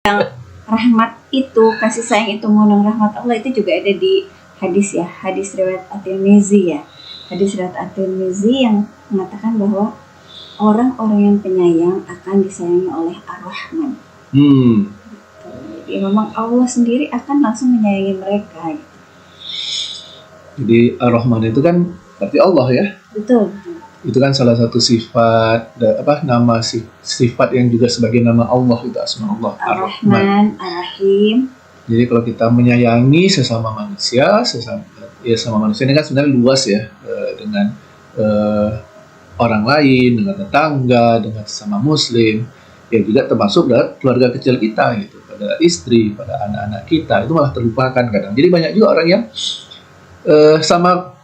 Rahmat itu, kasih sayang itu mengundang rahmat Allah itu juga ada di hadis ya, hadis riwayat At-Tirmizi ya. Hadis riwayat At-Tirmizi yang mengatakan bahwa orang-orang yang penyayang akan disayangi oleh Ar-Rahman. Jadi memang Allah sendiri akan langsung menyayangi mereka gitu. Jadi Ar-Rahman itu kan berarti Allah ya. Betul. Itu kan salah satu sifat nama sifat yang juga sebagai nama Allah, itu asma Allah, Ar-Rahman, Ar-Rahim. Jadi kalau kita menyayangi sesama manusia ini kan sebenarnya luas ya, dengan orang lain, dengan tetangga, dengan sesama muslim, ya juga termasuk dalam keluarga kecil kita gitu, pada istri, pada anak-anak kita, itu malah terlupakan kadang. Jadi banyak juga orang yang sama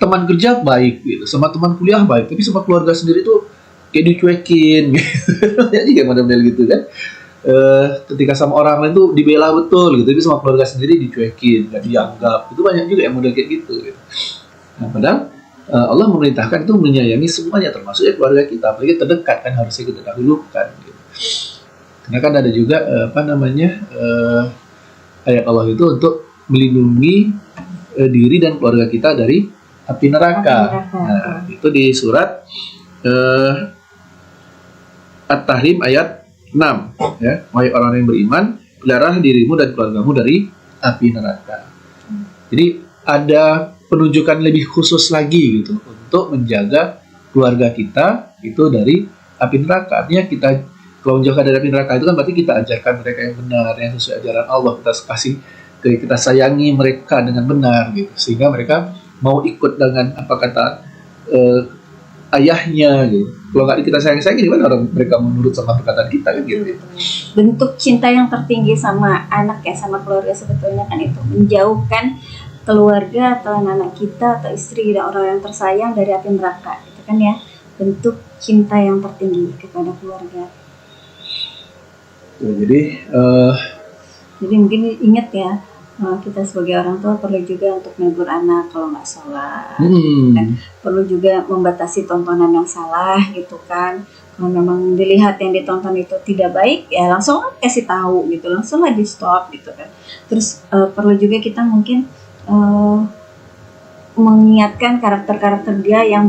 teman kerja baik gitu, sama teman kuliah baik, tapi sama keluarga sendiri tuh kayak dicuekin gitu. Jadi kayak model-model gitu kan. Ketika sama orang lain tuh dibela betul gitu, tapi sama keluarga sendiri dicuekin, gak dianggap. Itu banyak juga yang model kayak gitu. Nah, padahal Allah memerintahkan itu menyayangi semuanya, termasuk ya keluarga kita, apalagi terdekat kan harusnya kita dahulukan gitu. Karena kan ada juga ayat Allah itu untuk melindungi diri dan keluarga kita dari api neraka. Nah, itu di surat At-Tahrim ayat 6 ya. Wahai orang yang beriman, peliharalah dirimu dan keluargamu dari api neraka. Jadi ada penunjukan lebih khusus lagi gitu untuk menjaga keluarga kita itu dari api neraka. Artinya kita kalau menjauhkan dari api neraka itu kan berarti kita ajarkan mereka yang benar, yang sesuai ajaran Allah, kita sayangi mereka dengan benar gitu, sehingga mereka mau ikut dengan apa kata ayahnya gitu. Kalau nggak kita sayang-sayang, gimana orang mereka menurut sama perkataan kita kan gitu. Bentuk cinta yang tertinggi sama anak ya, sama keluarga sebetulnya kan itu menjauhkan keluarga atau anak kita atau istri dan orang yang tersayang dari api neraka. Itu kan ya bentuk cinta yang tertinggi kepada keluarga. Jadi mungkin ingat ya, kita sebagai orang tua perlu juga untuk menegur anak kalau nggak sholat, kan? Perlu juga membatasi tontonan yang salah gitu kan. Kalau memang dilihat yang ditonton itu tidak baik, ya langsung kasih tahu gitu, langsung di stop gitu kan. Terus perlu juga kita mungkin mengingatkan karakter-karakter dia yang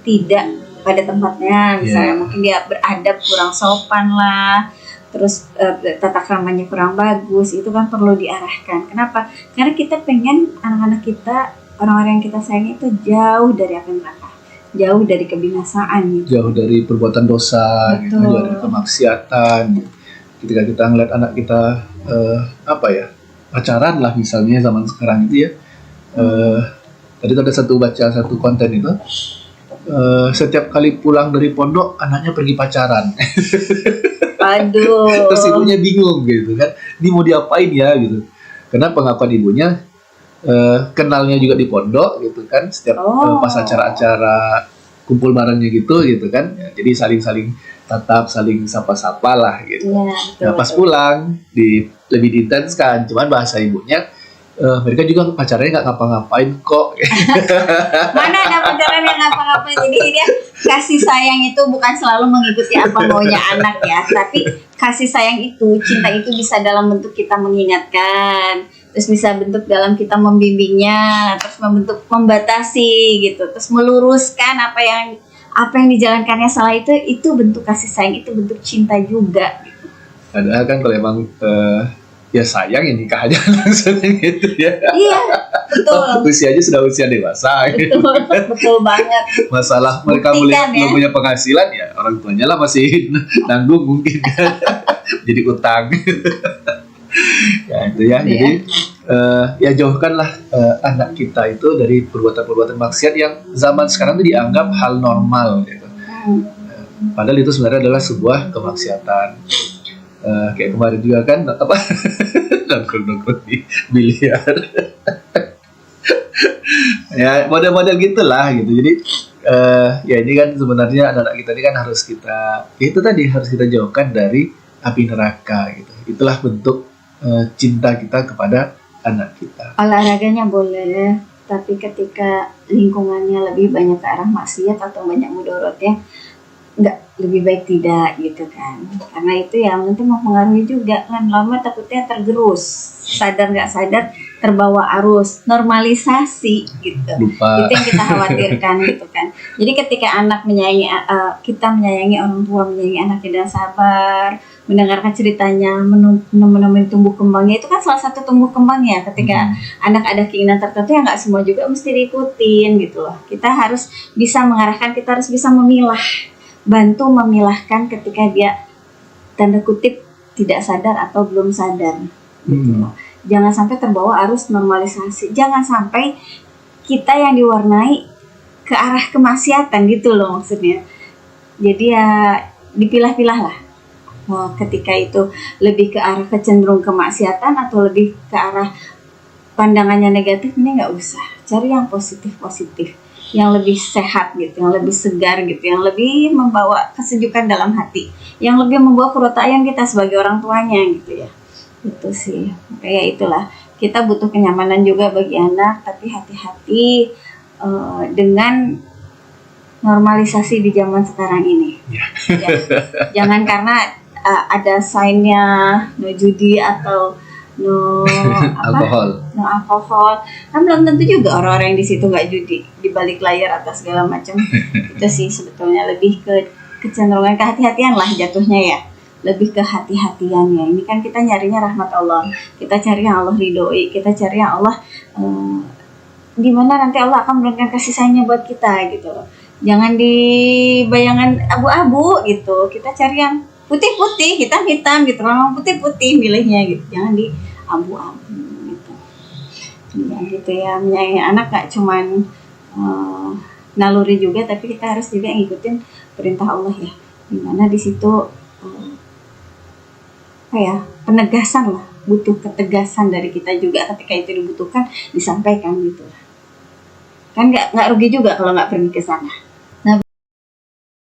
tidak pada tempatnya, misalnya mungkin dia beradab kurang sopan lah, terus tata kramanya kurang bagus, itu kan perlu diarahkan. Kenapa? Karena kita pengen anak-anak kita, orang-orang yang kita sayang itu jauh dari api neraka, jauh dari kebinasaan gitu. Jauh dari perbuatan dosa gitu, jauh dari kemaksiatan. Ketika kita ngeliat anak kita pacaran lah misalnya zaman sekarang itu ya. Tadi ada baca satu konten itu, setiap kali pulang dari pondok anaknya pergi pacaran. Aduh. Terus ibunya bingung gitu kan, ini mau diapain ya gitu. Karena pengakuan ibunya kenalnya juga di pondok gitu kan, setiap pas acara-acara kumpul barengnya gitu kan. Ya, jadi saling tatap, saling sapa-sapa lah gitu. Ya, pas pulang lebih diintenskan, cuman bahasa ibunya mereka juga pacarnya nggak ngapa-ngapain kok. Mana ada pacaran yang ngapa-ngapain. Jadi dia kasih sayang itu bukan selalu mengikuti apa maunya anak ya, tapi kasih sayang itu, cinta itu bisa dalam bentuk kita mengingatkan, terus bisa bentuk dalam kita membimbingnya, terus membatasi gitu, terus meluruskan apa yang dijalankannya salah, itu bentuk kasih sayang, itu bentuk cinta juga gitu. Padahal kan kalau emang ya sayang ya nikah aja langsung gitu ya. Iya, betul. Usianya sudah usia dewasa. Betul, gitu. Betul banget. Masalah mereka belum punya penghasilan ya, orang tuanya lah masih nanggung mungkin kan. Jadi utang. Ya itu ya. Jadi ya jauhkanlah anak kita itu dari perbuatan-perbuatan maksiat yang zaman sekarang itu dianggap hal normal gitu. Padahal itu sebenarnya adalah sebuah kemaksiatan. Kayak kemarin juga kan nongkrong di biliar. Ya model-model gitulah gitu. Jadi ya ini kan sebenarnya anak-anak kita ini kan harus kita jauhkan dari api neraka gitu. Itulah bentuk cinta kita kepada anak kita. Olahraganya boleh, tapi ketika lingkungannya lebih banyak ke arah maksiat atau banyak mudorotnya, nggak, lebih baik tidak gitu kan, karena itu ya nanti mempengaruhi juga kan, lama takutnya tergerus, sadar nggak sadar terbawa arus normalisasi gitu. Lupa. Itu yang kita khawatirkan gitu kan. Jadi ketika anak menyayangi, kita menyayangi orang tua, menyayangi anaknya dengan sabar, mendengarkan ceritanya, menemani tumbuh kembangnya, itu kan salah satu tumbuh kembangnya. Ketika anak ada keinginan tertentu yang nggak semua juga mesti diikutin gitu loh. Kita harus bisa mengarahkan, kita harus bisa memilah, bantu memilahkan ketika dia tanda kutip tidak sadar atau belum sadar gitu loh. Jangan sampai terbawa arus normalisasi, jangan sampai kita yang diwarnai ke arah kemaksiatan gitu loh maksudnya. Jadi ya dipilah-pilah lah. Ketika itu lebih ke arah kecenderung kemaksiatan atau lebih ke arah pandangannya negatif, ini nggak usah. Cari yang positif-positif, yang lebih sehat gitu, yang lebih segar gitu, yang lebih membawa kesejukan dalam hati, yang lebih membawa kerotaan kita sebagai orang tuanya gitu ya. Itu sih, kayak itulah, kita butuh kenyamanan juga bagi anak, tapi hati-hati dengan normalisasi di zaman sekarang ini. Ya. Jangan karena ada signnya no judi atau no alkohol, kan belum tentu juga orang-orang yang di situ nggak judi di balik layar atau segala macam. Itu sih sebetulnya lebih ke kecenderungan kehati-hatian lah jatuhnya ya, lebih ke hati-hatian ya. Ini kan kita nyarinya rahmat Allah, kita cari yang Allah ridhoi, kita cari yang Allah di mana nanti Allah akan memberikan kasih sayangnya buat kita gitu. Jangan di bayangan abu-abu gitu, kita cari yang putih-putih, hitam-hitam gitu, memang putih-putih milihnya gitu, jangan di abu-abu gitu. Ya gitu ya, menyayangi anak gak cuman naluri juga, tapi kita harus juga ngikutin perintah Allah ya, dimana di situ penegasan lah, butuh ketegasan dari kita juga ketika itu dibutuhkan, disampaikan gitu. Kan nggak rugi juga kalau nggak pergi ke sana.